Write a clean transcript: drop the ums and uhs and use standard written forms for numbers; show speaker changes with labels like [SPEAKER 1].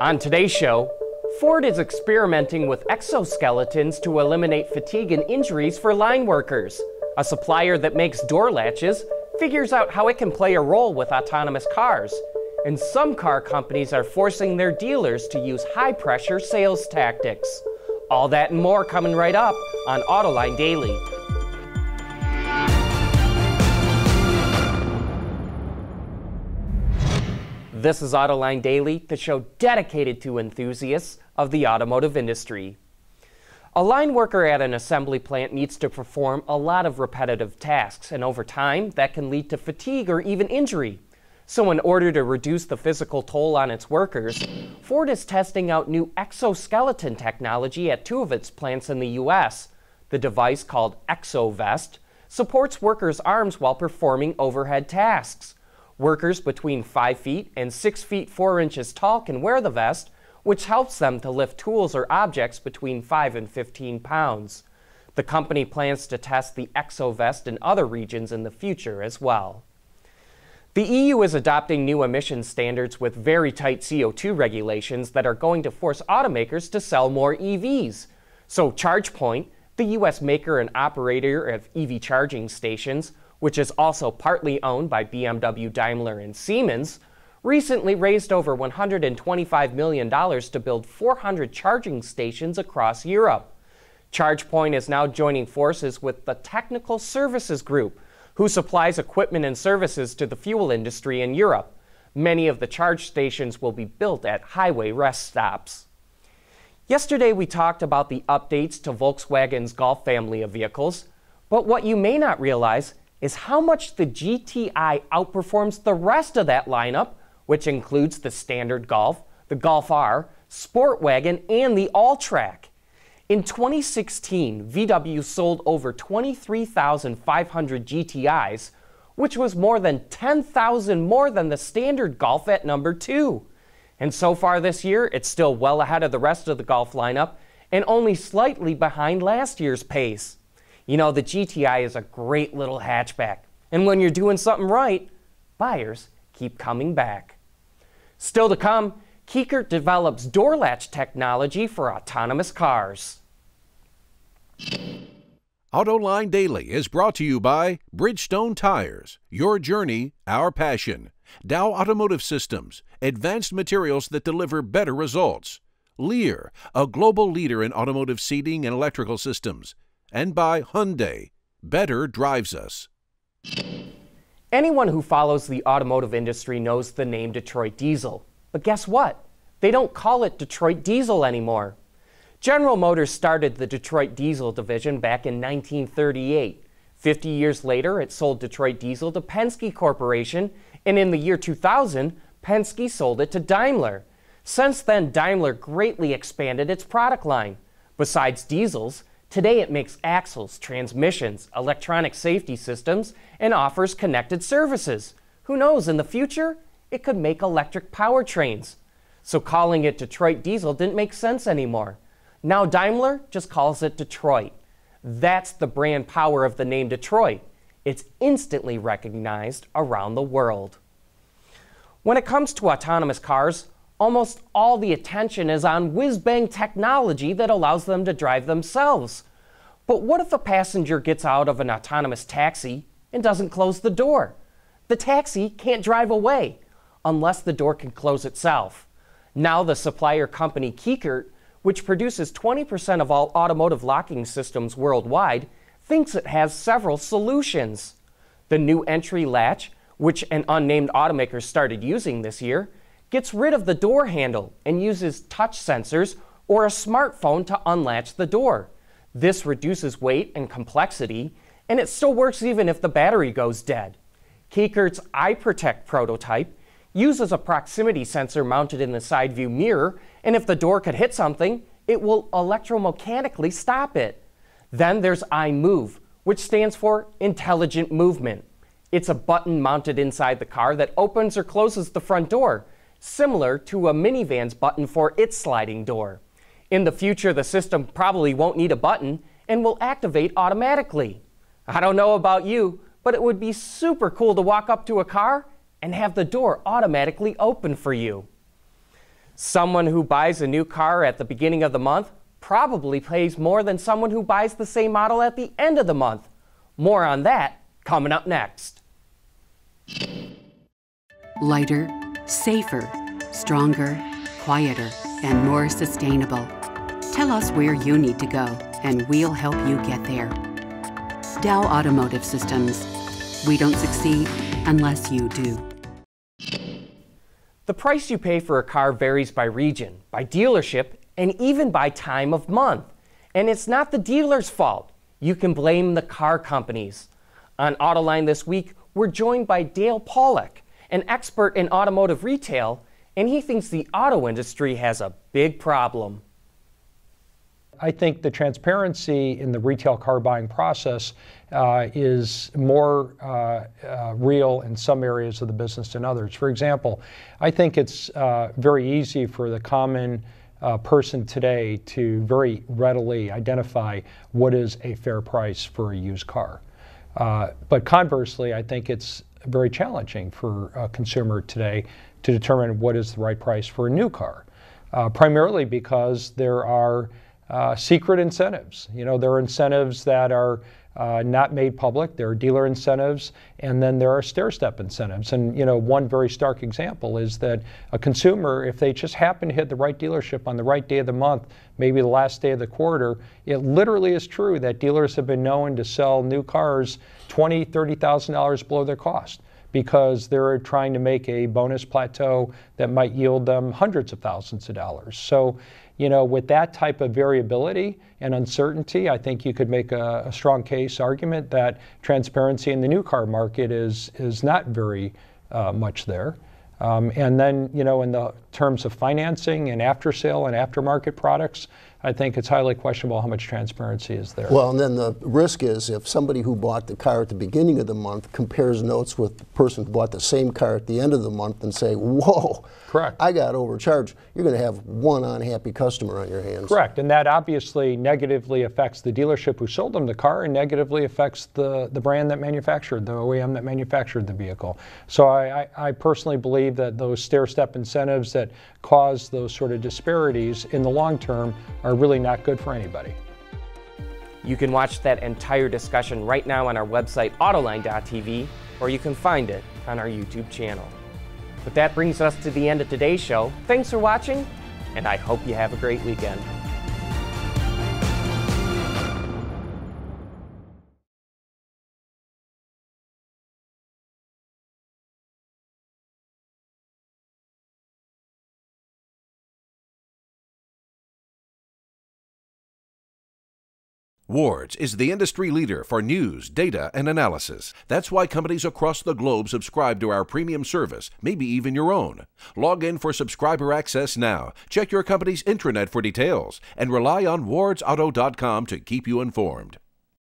[SPEAKER 1] On today's show, Ford is experimenting with exoskeletons to eliminate fatigue and injuries for line workers. A supplier that makes door latches figures out how it can play a role with autonomous cars. And some car companies are forcing their dealers to use high-pressure sales tactics. All that and more coming right up on Autoline Daily. This is Autoline Daily, the show dedicated to enthusiasts of the automotive industry. A line worker at an assembly plant needs to perform a lot of repetitive tasks, and over time, that can lead to fatigue or even injury. So in order to reduce the physical toll on its workers, Ford is testing out new exoskeleton technology at two of its plants in the US. The device, called ExoVest, supports workers' arms while performing overhead tasks. Workers between 5 feet and 6 feet 4 inches tall can wear the vest, which helps them to lift tools or objects between 5 and 15 pounds. The company plans to test the ExoVest in other regions in the future as well. The EU is adopting new emission standards with very tight CO2 regulations that are going to force automakers to sell more EVs. So ChargePoint, the US maker and operator of EV charging stations, which is also partly owned by BMW, Daimler, and Siemens, recently raised over $125 million to build 400 charging stations across Europe. ChargePoint is now joining forces with the Technical Services Group, who supplies equipment and services to the fuel industry in Europe. Many of the charge stations will be built at highway rest stops. Yesterday we talked about the updates to Volkswagen's Golf family of vehicles, but what you may not realize is how much the GTI outperforms the rest of that lineup, which includes the standard Golf, the Golf R, Sport Wagon, and the All-Track. In 2016, VW sold over 23,500 GTIs, which was more than 10,000 more than the standard Golf at number 2. And so far this year, it's still well ahead of the rest of the Golf lineup and only slightly behind last year's pace. You know, the GTI is a great little hatchback, and when you're doing something right, buyers keep coming back. Still to come, Kiekert develops door latch technology for autonomous cars.
[SPEAKER 2] Autoline Daily is brought to you by Bridgestone Tires, your journey, our passion. Dow Automotive Systems, advanced materials that deliver better results. Lear, a global leader in automotive seating and electrical systems. And by Hyundai, better drives us.
[SPEAKER 1] Anyone who follows the automotive industry knows the name Detroit Diesel. But guess what? They don't call it Detroit Diesel anymore. General Motors started the Detroit Diesel division back in 1938. 50 years later, it sold Detroit Diesel to Penske Corporation, and in the year 2000, Penske sold it to Daimler. Since then, Daimler greatly expanded its product line. Besides diesels, today it makes axles, transmissions, electronic safety systems, and offers connected services. Who knows, in the future, it could make electric powertrains. So calling it Detroit Diesel didn't make sense anymore. Now Daimler just calls it Detroit. That's the brand power of the name Detroit. It's instantly recognized around the world. When it comes to autonomous cars, almost all the attention is on whiz-bang technology that allows them to drive themselves. But what if a passenger gets out of an autonomous taxi and doesn't close the door? The taxi can't drive away unless the door can close itself. Now the supplier company Kiekert, which produces 20% of all automotive locking systems worldwide, thinks it has several solutions. The new entry latch, which an unnamed automaker started using this year, gets rid of the door handle and uses touch sensors or a smartphone to unlatch the door. This reduces weight and complexity, and it still works even if the battery goes dead. Kiekert's iProtect prototype uses a proximity sensor mounted in the side view mirror, and if the door could hit something, it will electromechanically stop it. Then there's iMove, which stands for Intelligent Movement. It's a button mounted inside the car that opens or closes the front door, similar to a minivan's button for its sliding door. In the future, the system probably won't need a button and will activate automatically. I don't know about you, but it would be super cool to walk up to a car and have the door automatically open for you. Someone who buys a new car at the beginning of the month probably pays more than someone who buys the same model at the end of the month. More on that coming up next.
[SPEAKER 3] Lighter, safer, stronger, quieter, and more sustainable. Tell us where you need to go, and we'll help you get there. Dow Automotive Systems. We don't succeed unless you do.
[SPEAKER 1] The price you pay for a car varies by region, by dealership, and even by time of month. And it's not the dealer's fault. You can blame the car companies. On Autoline this week, we're joined by Dale Pollack, an expert in automotive retail, and he thinks the auto industry has a big problem.
[SPEAKER 4] I think the transparency in the retail car buying process is more real in some areas of the business than others. For example, I think it's very easy for the common person today to very readily identify what is a fair price for a used car. But conversely, I think it's very challenging for a consumer today to determine what is the right price for a new car, primarily because there are secret incentives. You know, there are incentives that are not made public. There are dealer incentives, and then there are stair-step incentives. And you know, one very stark example is that a consumer, if they just happen to hit the right dealership on the right day of the month, maybe the last day of the quarter, it literally is true that dealers have been known to sell new cars $20,000, $30,000 below their cost, because they're trying to make a bonus plateau that might yield them hundreds of thousands of dollars. So, you know, with that type of variability and uncertainty, I think you could make a strong case argument that transparency in the new car market is not very much there. And then, you know, in the terms of financing and after sale and aftermarket products, I think it's highly questionable how much transparency is there.
[SPEAKER 5] Well, and then the risk is if somebody who bought the car at the beginning of the month compares notes with the person who bought the same car at the end of the month and say, whoa,
[SPEAKER 4] correct,
[SPEAKER 5] I got overcharged, you're going to have one unhappy customer on your hands.
[SPEAKER 4] Correct, and that obviously negatively affects the dealership who sold them the car and negatively affects the brand that manufactured, the OEM that manufactured the vehicle. So I personally believe that those stair-step incentives that cause those sort of disparities in the long term are really not good for anybody.
[SPEAKER 1] You can watch that entire discussion right now on our website, Autoline.tv, or you can find it on our YouTube channel. But that brings us to the end of today's show. Thanks for watching, and I hope you have a great weekend.
[SPEAKER 2] Ward's is the industry leader for news, data, and analysis. That's why companies across the globe subscribe to our premium service, maybe even your own. Log in for subscriber access now. Check your company's intranet for details, and rely on wardsauto.com to keep you informed.